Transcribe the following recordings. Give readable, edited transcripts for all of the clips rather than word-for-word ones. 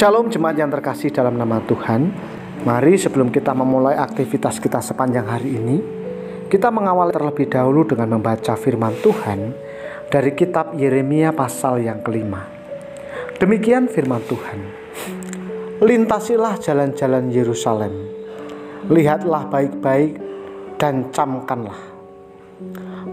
Shalom jemaat yang terkasih dalam nama Tuhan. Mari sebelum kita memulai aktivitas kita sepanjang hari ini, kita mengawali terlebih dahulu dengan membaca firman Tuhan dari kitab Yeremia pasal yang kelima. Demikian firman Tuhan. Lintasilah jalan-jalan Yerusalem, lihatlah baik-baik dan camkanlah.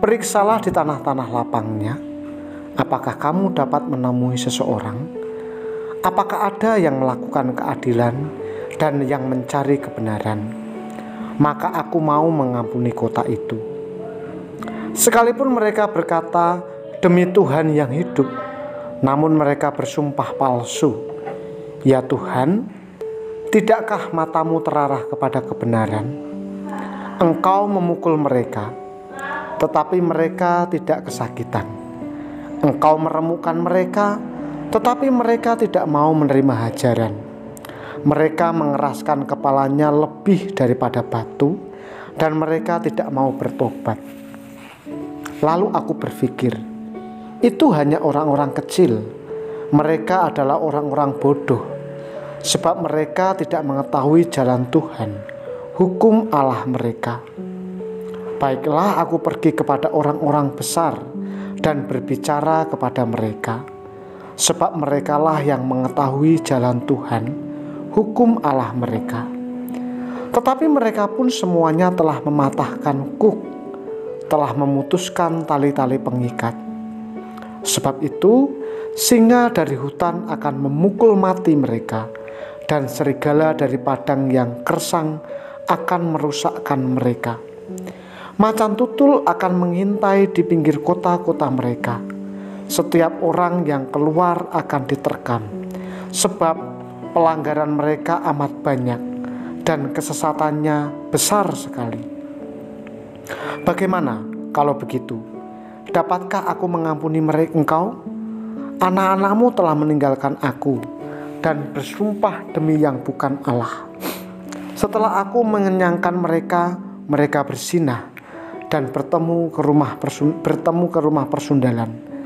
Periksalah di tanah-tanah lapangnya, apakah kamu dapat menemui seseorang? Apakah ada yang melakukan keadilan dan yang mencari kebenaran? Maka aku mau mengampuni kota itu. Sekalipun mereka berkata, demi Tuhan yang hidup, namun mereka bersumpah palsu. Ya Tuhan, tidakkah matamu terarah kepada kebenaran? Engkau memukul mereka, tetapi mereka tidak kesakitan. Engkau meremukkan mereka, tetapi mereka tidak mau menerima hajaran. Mereka mengeraskan kepalanya lebih daripada batu, dan mereka tidak mau bertobat. Lalu aku berpikir, itu hanya orang-orang kecil. Mereka adalah orang-orang bodoh, sebab mereka tidak mengetahui jalan Tuhan, hukum Allah mereka. Baiklah, aku pergi kepada orang-orang besar dan berbicara kepada mereka, sebab merekalah yang mengetahui jalan Tuhan, hukum Allah mereka. Tetapi mereka pun semuanya telah mematahkan kuk, telah memutuskan tali-tali pengikat. Sebab itu, singa dari hutan akan memukul mati mereka, dan serigala dari padang yang gersang akan merusakkan mereka. Macan tutul akan mengintai di pinggir kota-kota mereka. Setiap orang yang keluar akan diterkam, sebab pelanggaran mereka amat banyak dan kesesatannya besar sekali. Bagaimana kalau begitu? Dapatkah aku mengampuni engkau? Anak-anakmu telah meninggalkan aku dan bersumpah demi yang bukan Allah. Setelah aku mengenyangkan mereka, mereka berzinah dan bertemu ke rumah persundalan.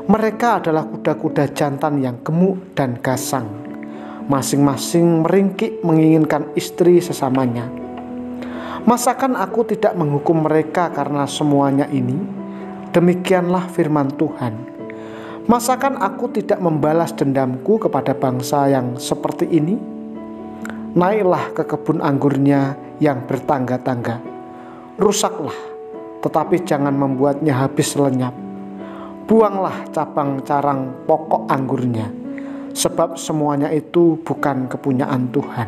Mereka adalah kuda-kuda jantan yang gemuk dan gasang, masing-masing meringkik menginginkan istri sesamanya. Masakan aku tidak menghukum mereka karena semuanya ini? Demikianlah firman Tuhan. Masakan aku tidak membalas dendamku kepada bangsa yang seperti ini? Naiklah ke kebun anggurnya yang bertangga-tangga. Rusaklah, tetapi jangan membuatnya habis lenyap. Buanglah cabang-carang pokok anggurnya, sebab semuanya itu bukan kepunyaan Tuhan.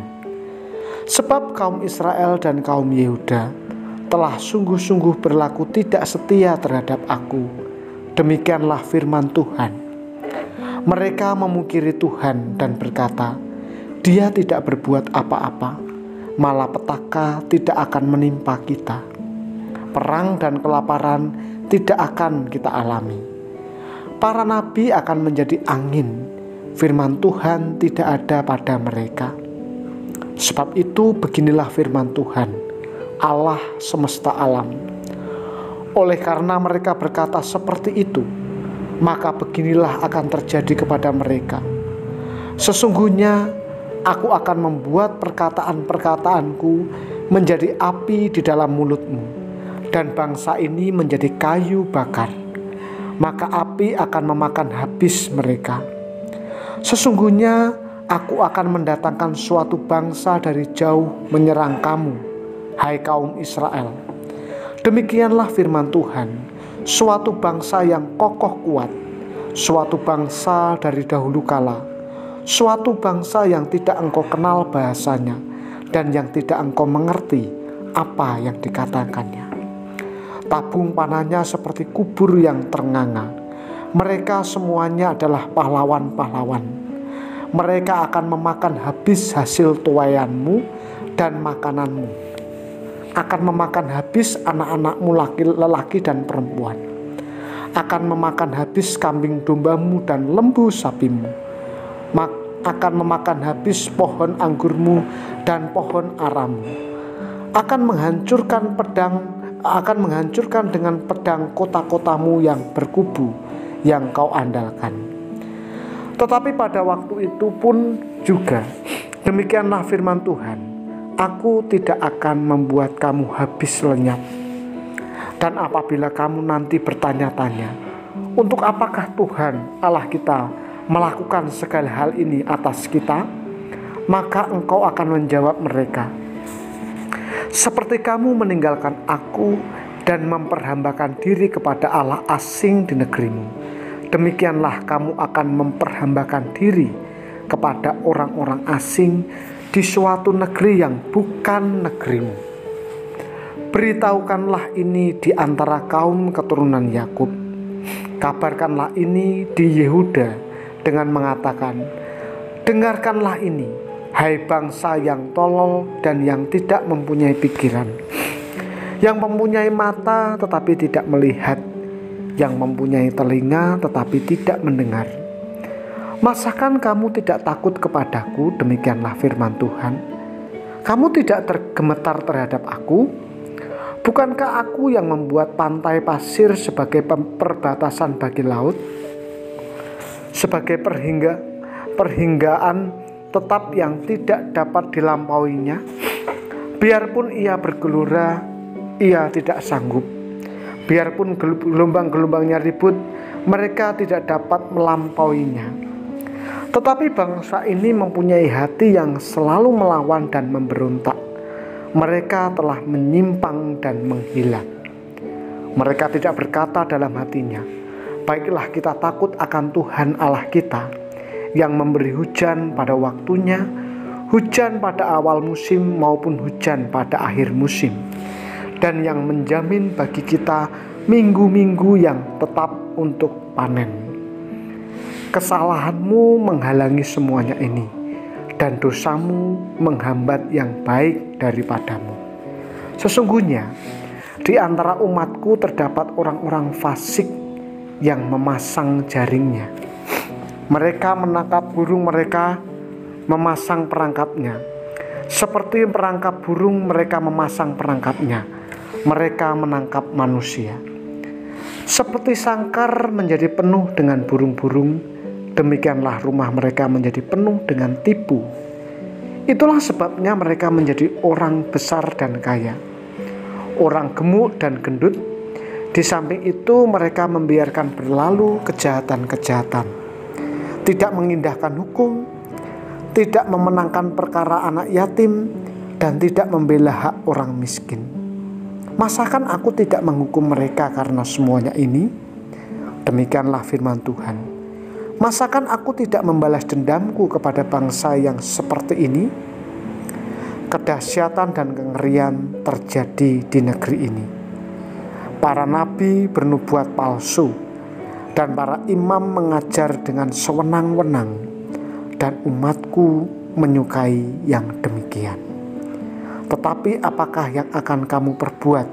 Sebab kaum Israel dan kaum Yehuda telah sungguh-sungguh berlaku tidak setia terhadap aku. Demikianlah firman Tuhan. Mereka memungkiri Tuhan dan berkata, Dia tidak berbuat apa-apa, malah petaka tidak akan menimpa kita. Perang dan kelaparan tidak akan kita alami. Para nabi akan menjadi angin, firman Tuhan tidak ada pada mereka. Sebab itu beginilah firman Tuhan, Allah semesta alam. Oleh karena mereka berkata seperti itu, maka beginilah akan terjadi kepada mereka. Sesungguhnya aku akan membuat perkataan-perkataanku menjadi api di dalam mulutmu, dan bangsa ini menjadi kayu bakar. Maka api akan memakan habis mereka. Sesungguhnya aku akan mendatangkan suatu bangsa dari jauh menyerang kamu, hai kaum Israel. Demikianlah firman Tuhan, suatu bangsa yang kokoh kuat, suatu bangsa dari dahulu kala, suatu bangsa yang tidak engkau kenal bahasanya, dan yang tidak engkau mengerti apa yang dikatakannya. Tabung panahnya seperti kubur yang ternganga. Mereka semuanya adalah pahlawan-pahlawan. Mereka akan memakan habis hasil tuaianmu dan makananmu. Akan memakan habis anak-anakmu lelaki dan perempuan. Akan memakan habis kambing dombamu dan lembu sapimu. Akan memakan habis pohon anggurmu dan pohon aramu. Akan menghancurkan dengan pedang kota-kotamu yang berkubu yang kau andalkan. Tetapi pada waktu itu pun juga, demikianlah firman Tuhan, aku tidak akan membuat kamu habis lenyap. Dan apabila kamu nanti bertanya-tanya, untuk apakah Tuhan Allah kita melakukan segala hal ini atas kita? Maka engkau akan menjawab mereka, seperti kamu meninggalkan aku dan memperhambakan diri kepada Allah asing di negerimu, demikianlah kamu akan memperhambakan diri kepada orang-orang asing di suatu negeri yang bukan negerimu. Beritahukanlah ini di antara kaum keturunan Yakub. Kabarkanlah ini di Yehuda dengan mengatakan, dengarkanlah ini, hai bangsa yang tolol dan yang tidak mempunyai pikiran, yang mempunyai mata tetapi tidak melihat, yang mempunyai telinga tetapi tidak mendengar. Masakan kamu tidak takut kepadaku? Demikianlah firman Tuhan. Kamu tidak tergemetar terhadap aku? Bukankah aku yang membuat pantai pasir sebagai perbatasan bagi laut, sebagai perhinggaan tetap yang tidak dapat dilampauinya? Biarpun ia bergelora, ia tidak sanggup. Biarpun gelombang-gelombangnya ribut, mereka tidak dapat melampauinya. Tetapi bangsa ini mempunyai hati yang selalu melawan dan memberontak. Mereka telah menyimpang dan menghilang. Mereka tidak berkata dalam hatinya, baiklah kita takut akan Tuhan Allah kita, yang memberi hujan pada waktunya, hujan pada awal musim maupun hujan pada akhir musim, dan yang menjamin bagi kita minggu-minggu yang tetap untuk panen. Kesalahanmu menghalangi semuanya ini, dan dosamu menghambat yang baik daripadamu. Sesungguhnya di antara umatku terdapat orang-orang fasik yang memasang jaringnya. Mereka menangkap burung, mereka memasang perangkapnya. Seperti perangkap burung mereka memasang perangkapnya. Mereka menangkap manusia. Seperti sangkar menjadi penuh dengan burung-burung, demikianlah rumah mereka menjadi penuh dengan tipu. Itulah sebabnya mereka menjadi orang besar dan kaya, orang gemuk dan gendut. Di samping itu mereka membiarkan berlalu kejahatan-kejahatan, tidak mengindahkan hukum, tidak memenangkan perkara anak yatim, dan tidak membela hak orang miskin. Masakan aku tidak menghukum mereka karena semuanya ini? Demikianlah firman Tuhan. Masakan aku tidak membalas dendamku kepada bangsa yang seperti ini? Kedahsyatan dan kengerian terjadi di negeri ini. Para nabi bernubuat palsu, dan para imam mengajar dengan sewenang-wenang, dan umatku menyukai yang demikian. Tetapi apakah yang akan kamu perbuat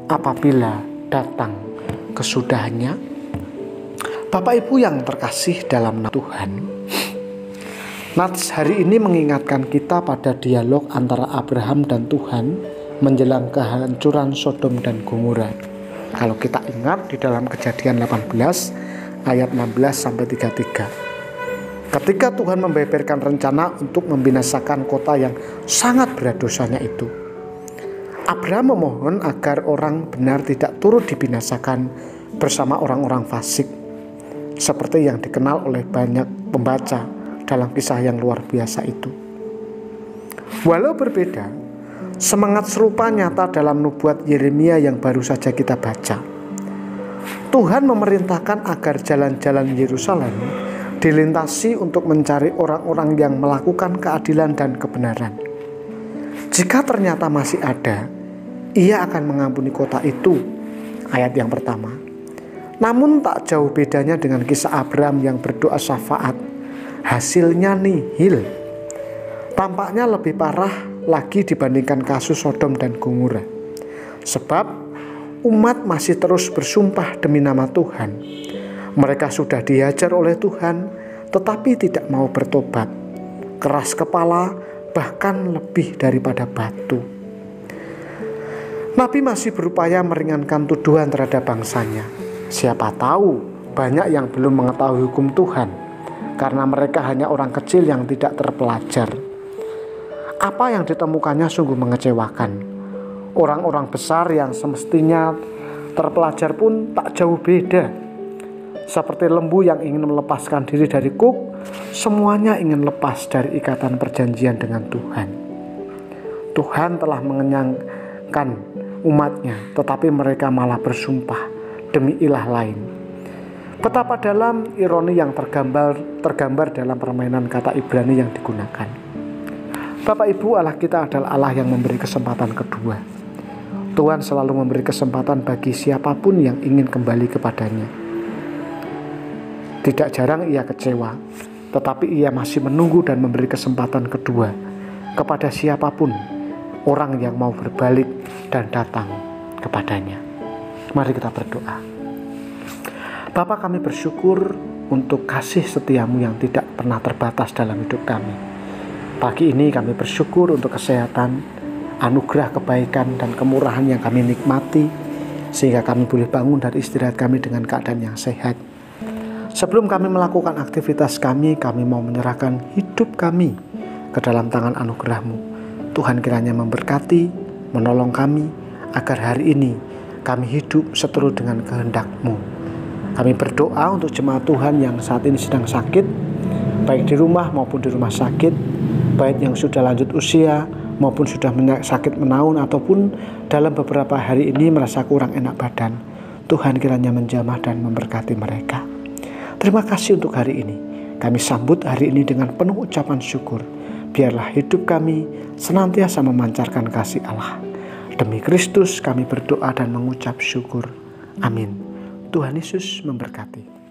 apabila datang kesudahannya? Bapak Ibu yang terkasih dalam Tuhan, Nats hari ini mengingatkan kita pada dialog antara Abraham dan Tuhan menjelang kehancuran Sodom dan Gomora. Kalau kita ingat di dalam Kejadian 18 ayat 16-33. Ketika Tuhan membeberkan rencana untuk membinasakan kota yang sangat berat dosanya itu, Abraham memohon agar orang benar tidak turut dibinasakan bersama orang-orang fasik, seperti yang dikenal oleh banyak pembaca dalam kisah yang luar biasa itu. Walau berbeda, semangat serupa nyata dalam nubuat Yeremia yang baru saja kita baca. Tuhan memerintahkan agar jalan-jalan Yerusalem dilintasi untuk mencari orang-orang yang melakukan keadilan dan kebenaran. Jika ternyata masih ada, ia akan mengampuni kota itu. Ayat yang pertama. Namun tak jauh bedanya dengan kisah Abraham yang berdoa syafaat. Hasilnya nihil. Tampaknya lebih parah lagi dibandingkan kasus Sodom dan Gomora. Sebab umat masih terus bersumpah demi nama Tuhan. Mereka sudah diajar oleh Tuhan, tetapi tidak mau bertobat. Keras kepala, bahkan lebih daripada batu. Nabi masih berupaya meringankan tuduhan terhadap bangsanya. Siapa tahu banyak yang belum mengetahui hukum Tuhan. karena mereka hanya orang kecil yang tidak terpelajar. Apa yang ditemukannya sungguh mengecewakan. Orang-orang besar yang semestinya terpelajar pun tak jauh beda. Seperti lembu yang ingin melepaskan diri dari kuk, semuanya ingin lepas dari ikatan perjanjian dengan Tuhan. Tuhan telah mengenyangkan umatnya, tetapi mereka malah bersumpah demi ilah lain. Betapa dalam ironi yang tergambar dalam permainan kata Ibrani yang digunakan. Bapak Ibu, Allah kita adalah Allah yang memberi kesempatan kedua. Tuhan selalu memberi kesempatan bagi siapapun yang ingin kembali kepadanya. Tidak jarang ia kecewa, tetapi ia masih menunggu dan memberi kesempatan kedua kepada siapapun orang yang mau berbalik dan datang kepadanya. Mari kita berdoa. Bapa, kami bersyukur untuk kasih setiamu yang tidak pernah terbatas dalam hidup kami. Pagi ini kami bersyukur untuk kesehatan, anugerah kebaikan dan kemurahan yang kami nikmati, sehingga kami boleh bangun dari istirahat kami dengan keadaan yang sehat. Sebelum kami melakukan aktivitas kami mau menyerahkan hidup kami ke dalam tangan anugerah-Mu. Tuhan kiranya memberkati, menolong kami, agar hari ini kami hidup seturut dengan kehendak-Mu. Kami berdoa untuk jemaat Tuhan yang saat ini sedang sakit, baik di rumah maupun di rumah sakit, baik yang sudah lanjut usia maupun sudah sakit menaun ataupun dalam beberapa hari ini merasa kurang enak badan. Tuhan kiranya menjamah dan memberkati mereka. Terima kasih untuk hari ini. Kami sambut hari ini dengan penuh ucapan syukur. Biarlah hidup kami senantiasa memancarkan kasih Allah. Demi Kristus kami berdoa dan mengucap syukur. Amin. Tuhan Yesus memberkati.